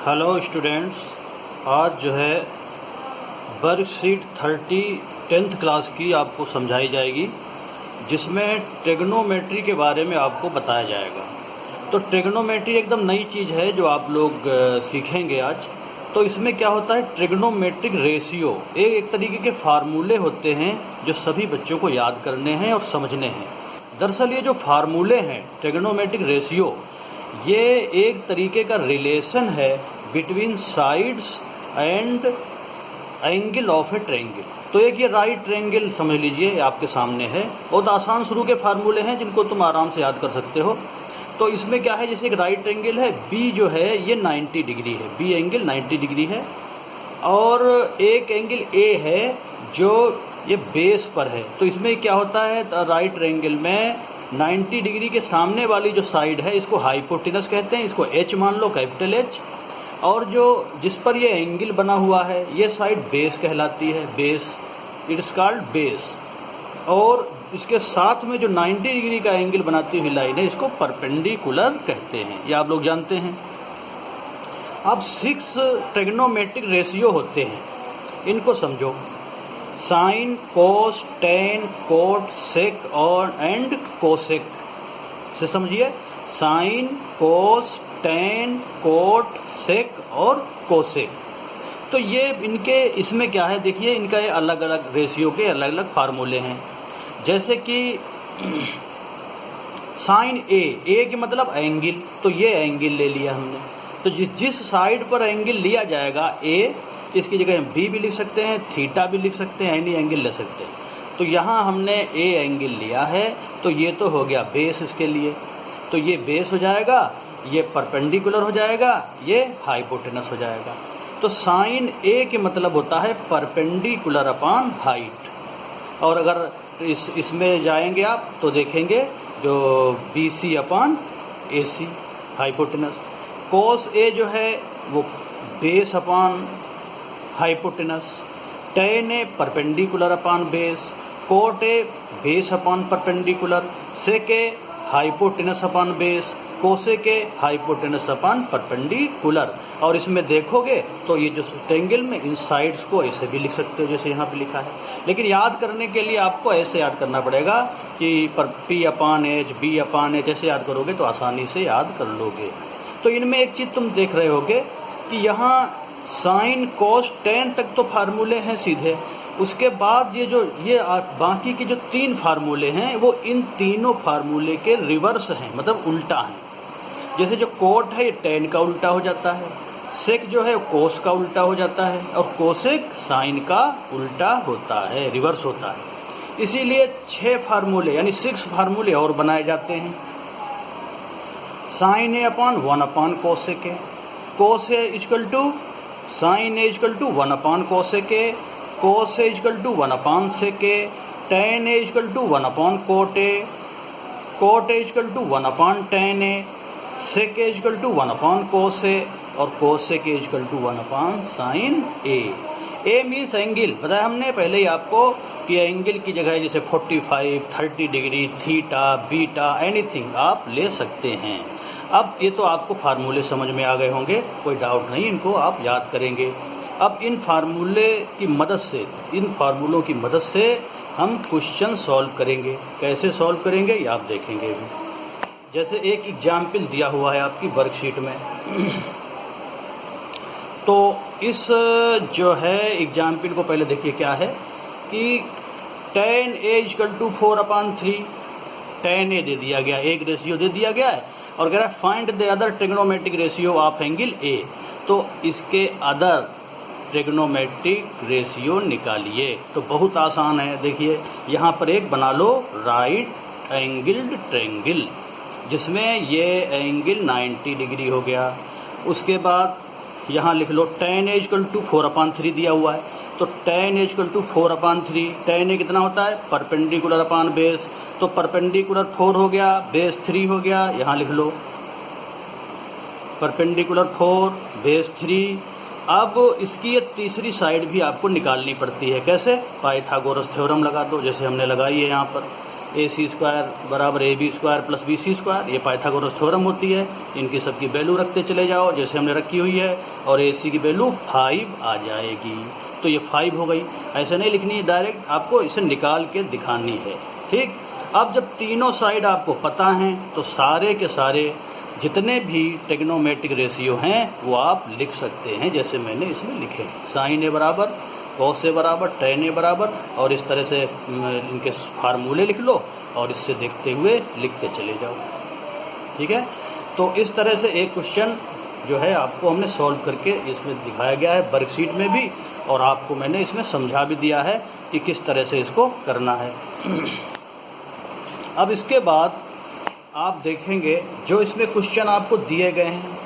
Hello students, आज जो है वर्कशीट 30 10th क्लास की आपको समझाई जाएगी, जिसमें ट्रिग्नोमेट्री के बारे में आपको बताया जाएगा। तो ट्रिग्नोमेट्री एकदम नई चीज़ है जो आप लोग सीखेंगे आज। तो इसमें क्या होता है, ट्रिग्नोमेट्रिक रेशियो एक तरीके के फार्मूले होते हैं जो सभी बच्चों को याद करने हैं और समझने हैं। दरअसल ये जो फार्मूले हैं ट्रिग्नोमेट्रिक रेशियो, ये एक तरीके का रिलेशन है between sides and angle of A triangle. तो एक ये राइट ट्रायंगल समझ लीजिए, आपके सामने है। बहुत आसान शुरू के फार्मूले हैं जिनको तुम आराम से याद कर सकते हो। तो इसमें क्या है, जैसे एक राइट ट्रायंगल है, बी जो है ये 90 डिग्री है, बी एंगल 90 डिग्री है, और एक एंगल ए है जो ये बेस पर है। तो इसमें क्या होता है, राइट ट्रायंगल में 90 डिग्री के सामने वाली जो साइड है इसको हाइपोटेनस कहते हैं, इसको एच मान लो, कैपिटल एच। और जो जिस पर ये एंगल बना हुआ है ये साइड बेस कहलाती है, बेस, इट्स कॉल्ड बेस। और इसके साथ में जो 90 डिग्री का एंगल बनाती हुई लाइन है इसको परपेंडिकुलर कहते हैं, ये आप लोग जानते हैं। अब 6 ट्रिग्नोमेट्रिक रेशियो होते हैं, इनको समझो। साइन, कोस, टेन, कोट, सेक और एंड कोसेक से समझिए। साइन, कोस, टेन, कोट, सेक और कोसेक। तो ये इनके इसमें क्या है, देखिए इनका ये अलग अलग रेशियो के अलग अलग फार्मूले हैं। जैसे कि साइन ए के मतलब एंगल, तो ये एंगल ले लिया हमने। तो जिस साइड पर एंगल लिया जाएगा ए, इसकी जगह हम बी भी लिख सकते हैं, थीटा भी लिख सकते हैं, एनी एंगल ले सकते हैं। तो यहाँ हमने ए एंगल लिया है, तो ये तो हो गया बेस इसके लिए। तो ये बेस हो जाएगा, ये परपेंडिकुलर हो जाएगा, ये हाइपोटेनस हो जाएगा। तो साइन ए के मतलब होता है परपेंडिकुलर अपॉन हाइट। और अगर इसमें जाएंगे आप तो देखेंगे जो B C upon A C, hypotenuse. Cos A जो है वो base upon hypotenuse. Tan A perpendicular upon base, cot A base upon perpendicular, sec A hypotenuse upon base, cosec A hypotenuse upon perpendicular. और इसमें देखोगे तो ये जो triangle में इन साइड्स को ऐसे भी लिख सकते हो जैसे यहाँ पे लिखा है। लेकिन याद करने के लिए आपको ऐसे याद करना पड़ेगा कि P upon H, B upon H, ऐसे याद करोगे तो आसानी से याद कर लोगे। तो इनमें एक चीज़ तुम देख रहे होगे कि यहाँ साइन, कोस, टेन तक तो फार्मूले हैं सीधे। उसके बाद ये बाकी के जो 3 फार्मूले हैं वो इन तीनों फार्मूले के रिवर्स हैं, मतलब उल्टा हैं। जैसे जो कोट है ये टेन का उल्टा हो जाता है, सेक जो है कोस का उल्टा हो जाता है, और कोसेक साइन का उल्टा होता है, रिवर्स होता है। इसीलिए 6 फार्मूले यानी 6 फार्मूले और बनाए जाते हैं। Sine A upon 1 upon cosec A, cos A equal to sine A equal to 1 upon cosec A, cos A equal to 1 upon sec A, tan A equal to 1 upon cot A, cot A equal to 1 upon tan A, sec A equal to 1 upon cos A, और cosec A equal to 1 upon sine A. A means angle, बताया हमने पहले ही आपको कि angle की जगह जैसे 45, 30 degree, theta, beta, anything आप ले सकते हैं। अब ये तो आपको फार्मूले समझ में आ गए होंगे, कोई डाउट नहीं, इनको आप याद करेंगे। अब इन फार्मूले की मदद से, इन फार्मूलों की मदद से हम क्वेश्चन सॉल्व करेंगे। कैसे सॉल्व करेंगे ये आप देखेंगे भी। जैसे एक एग्जाम्पल दिया हुआ है आपकी वर्कशीट में तो इस जो है एग्जाम्पल को पहले देखिए क्या है कि tan A equal to 4 upon 3, tan A दे दिया गया, एक रेशियो दे दिया गया है, और कह रहा है find the other trigonometric ratio of angle A. तो इसके अदर ट्रिग्नोमेट्रिक रेशियो निकालिए। तो बहुत आसान है, देखिए यहाँ पर एक बना लो राइट एंगल्ड ट्रायंगल, जिसमें ये एंगल 90 डिग्री हो गया। उसके बाद यहाँ लिख लो tan A equal to 4 upon 3 दिया हुआ है, तो tan A equal to 4 upon 3, tan A कितना होता है परपेंडिकुलर अपॉन बेस, तो परपेंडिकुलर 4 हो गया, बेस 3 हो गया, यहाँ लिख लो परपेंडिकुलर 4, बेस 3। अब इसकी ये तीसरी साइड भी आपको निकालनी पड़ती है, कैसे, पाइथागोरस थ्योरम लगा दो, जैसे हमने लगाई है यहाँ पर। AC² बराबर AB² प्लस BC², ये पाइथागोरस थ्योरम होती है। इनकी सबकी वैल्यू रखते चले जाओ जैसे हमने रखी हुई है, और AC की वैल्यू 5 आ जाएगी। तो ये 5 हो गई। ऐसे नहीं लिखनी है डायरेक्ट, आपको इसे निकाल के दिखानी है। ठीक, अब जब तीनों साइड आपको पता हैं तो सारे के सारे जितने भी टेग्नोमेट्रिक रेशियो हैं वो आप लिख सकते हैं जैसे मैंने इसमें लिखे। साइन ए बराबर कॉस ए बराबर टेन ए बराबर, और इस तरह से इनके फार्मूले लिख लो और इससे देखते हुए लिखते चले जाओ। ठीक है, तो इस तरह से एक क्वेश्चन जो है आपको हमने सॉल्व करके इसमें दिखाया गया है वर्कशीट में भी, और आपको मैंने इसमें समझा भी दिया है कि किस तरह से इसको करना है। अब इसके बाद आप देखेंगे जो इसमें क्वेश्चन आपको दिए गए हैं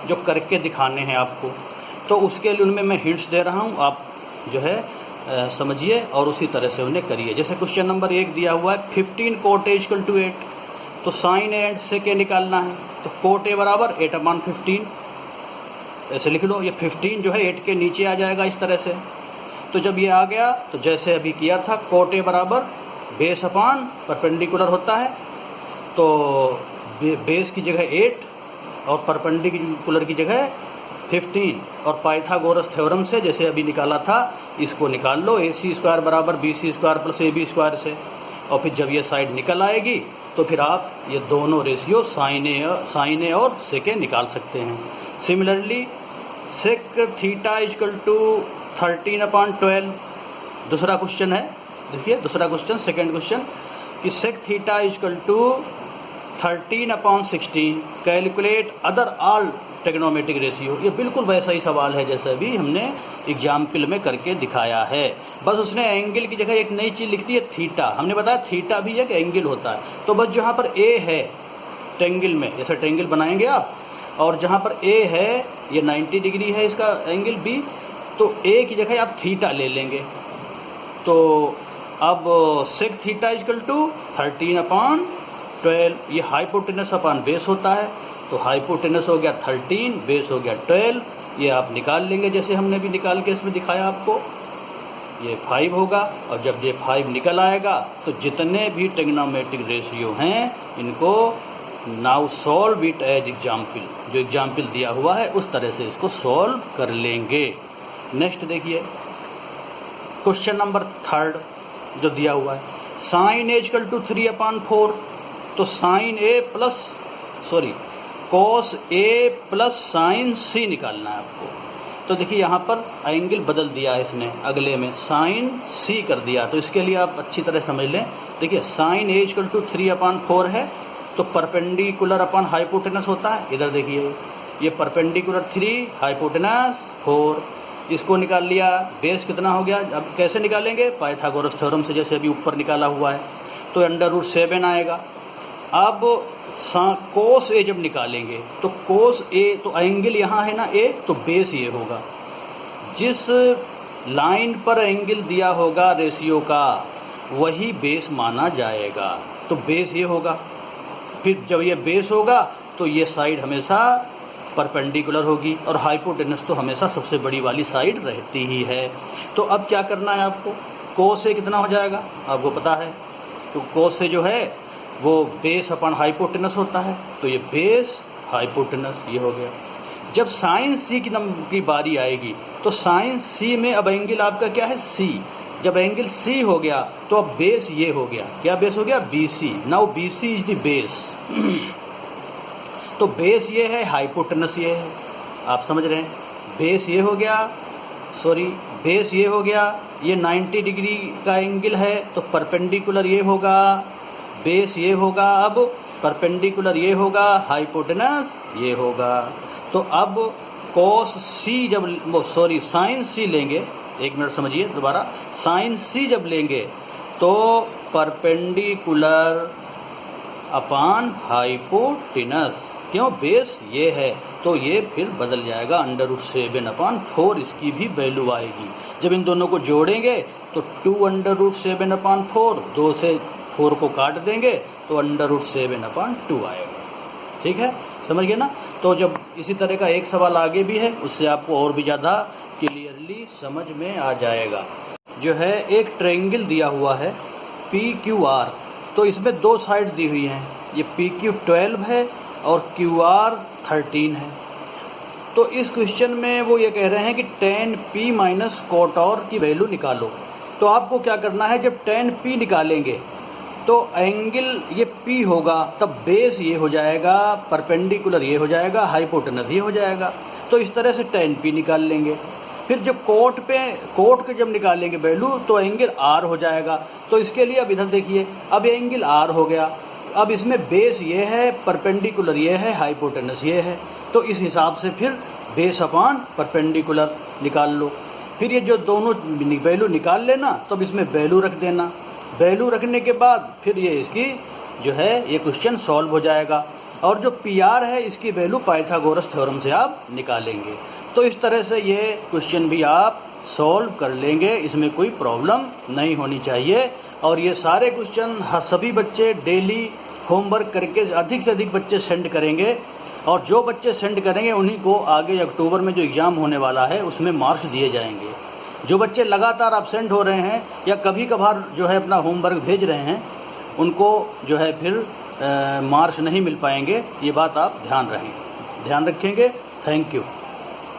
जो करके दिखाने हैं आपको, तो उसके लिए उनमें मैं हिंट्स दे रहा हूँ, आप जो है समझिए और उसी तरह से उन्हें करिए। जैसे क्वेश्चन नंबर 1 दिया हुआ है 15 cot A = 8, तो साइन ए एंड सेक ए निकालना है। तो cot A बराबर 8/15 ऐसे लिख लो। ये 15 जो है 8 के नीचे आ जाएगा इस तरह से। तो जब ये आ गया तो जैसे अभी किया था cot A बराबर बेस अपान परपेंडिकुलर होता है, तो बेस की जगह 8 और परपेंडिकुलर की जगह 15, और पाइथागोरस थ्योरम से जैसे अभी निकाला था इसको निकाल लो। AC² बराबर BC² प्लस AB² से, और फिर जब ये साइड निकल आएगी तो फिर आप ये दोनों रेशियो साइन ए और सेक ए निकाल सकते हैं। सिमिलरली सेक थीटा = 13/12 दूसरा क्वेश्चन है। देखिए दूसरा क्वेश्चन, सेकेंड क्वेश्चन कि sec theta = 13/16 calculate other all trigonometric ratio. ये बिल्कुल वैसा ही सवाल है जैसे अभी हमने एग्जाम्पल में करके दिखाया है, बस उसने एंगल की जगह एक नई चीज़ लिख दी है थीटा। हमने बताया थीटा भी एक एंगल होता है, तो बस जहाँ पर ए है ट्रेंगल में, जैसे ट्रेंगल बनाएंगे आप, और जहाँ पर ए है ये 90 डिग्री है इसका एंगल बी, तो ए की जगह आप थीटा ले लेंगे। तो अब सेक थीटा = 13/12, ये हाइपोटेनस अपान बेस होता है, तो हाइपोटेनस हो गया 13, बेस हो गया 12, ये आप निकाल लेंगे जैसे हमने भी निकाल के इसमें दिखाया आपको। ये 5 होगा, और जब ये 5 निकल आएगा तो जितने भी टेग्नोमेट्रिक रेशियो हैं इनको now solve it as example, जो एग्जाम्पल दिया हुआ है उस तरह से इसको सॉल्व कर लेंगे। नेक्स्ट देखिए क्वेश्चन नंबर 3 जो दिया हुआ है, साइन ए = 3/4, तो sign A plus cos A plus sign सी निकालना है आपको। तो देखिए यहाँ पर एंगल बदल दिया है इसने, अगले में साइन सी कर दिया, तो इसके लिए आप अच्छी तरह समझ लें। देखिए साइन ए = 3/4 है, तो परपेंडिकुलर अपन हाइपोटेनस होता है। इधर देखिए ये परपेंडिकुलर 3, हाइपोटेनस 4, इसको निकाल लिया। बेस कितना हो गया, अब कैसे निकालेंगे, पाइथागोरस थ्योरम से जैसे अभी ऊपर निकाला हुआ है, तो √7 आएगा। अब कोस ए जब निकालेंगे तो कोस ए, तो एंगल यहाँ है ना ए, तो बेस ये होगा। जिस लाइन पर एंगल दिया होगा रेशियो का वही बेस माना जाएगा, तो बेस ये होगा। फिर जब ये बेस होगा तो ये साइड हमेशा परपेंडिकुलर होगी, और हाइपोटेनस तो हमेशा सबसे बड़ी वाली साइड रहती ही है। तो अब क्या करना है आपको, कोस ए कितना हो जाएगा आपको पता है, तो कोस ए जो है वो बेस अपन हाइपोटेनस होता है, तो ये बेस हाइपोटेनस ये हो गया। जब साइन सी की बारी आएगी तो साइन सी में अब एंगल आपका क्या है, सी। जब एंगल सी हो गया तो अब बेस ये हो गया, क्या बेस हो गया, BC। Now BC is the base. तो बेस ये है, हाइपोटेनस ये है, आप समझ रहे हैं। बेस ये हो गया, बेस ये हो गया, ये 90 डिग्री का एंगल है, तो परपेंडिकुलर ये होगा, बेस ये होगा, अब परपेंडिकुलर ये होगा, हाइपोटेनस ये होगा। तो अब कॉस सी जब साइन सी लेंगे, एक मिनट समझिए दोबारा, साइन सी जब लेंगे तो परपेंडिकुलर अपान हाइपोटेनस, क्यों, बेस ये है, तो ये फिर बदल जाएगा √7/4, इसकी भी वैल्यू आएगी। जब इन दोनों को जोड़ेंगे तो 2√7/4, 2 से 4 को काट देंगे तो √7/2 आएगा। ठीक है, समझ गए ना। तो जब इसी तरह का एक सवाल आगे भी है, उससे आपको और भी ज़्यादा क्लियरली समझ में आ जाएगा। जो है एक ट्रायंगल दिया हुआ है PQR, तो इसमें दो साइड दी हुई हैं, ये PQ 12 है और QR 13 है। तो इस क्वेश्चन में वो ये कह रहे हैं कि tan P माइनस कोटॉर की वैल्यू निकालो। तो आपको क्या करना है, जब tan P निकालेंगे तो एंगल ये P होगा, तब बेस ये हो जाएगा, परपेंडिकुलर ये हो जाएगा, हाइपोटेनस ये हो जाएगा। तो इस तरह से tan P निकाल लेंगे। फिर जब कोट के जब निकालेंगे वैल्यू तो एंगल R हो जाएगा। तो इसके लिए अब इधर देखिए, अब ये एंगल R हो गया। अब इसमें बेस ये है, परपेंडिकुलर ये है, हाइपोटेनस ये है। तो इस हिसाब से फिर बेस अपॉन परपेंडिकुलर निकाल लो। फिर ये जो दोनों वैल्यू निकाल लेना, तब इसमें वैल्यू रख देना। वैल्यू रखने के बाद फिर ये इसकी जो है ये क्वेश्चन सॉल्व हो जाएगा। और जो PR है इसकी वैल्यू पाइथागोरस थ्योरम से आप निकालेंगे। तो इस तरह से ये क्वेश्चन भी आप सॉल्व कर लेंगे, इसमें कोई प्रॉब्लम नहीं होनी चाहिए। और ये सारे क्वेश्चन सभी बच्चे डेली होमवर्क करके अधिक से अधिक बच्चे सेंड करेंगे, और जो बच्चे सेंड करेंगे उन्हीं को आगे अक्टूबर में जो एग्ज़ाम होने वाला है उसमें मार्क्स दिए जाएंगे। जो बच्चे लगातार एब्सेंट हो रहे हैं या कभी कभार जो है अपना होमवर्क भेज रहे हैं, उनको जो है फिर मार्क्स नहीं मिल पाएंगे। ये बात आप ध्यान रखेंगे। Thank you.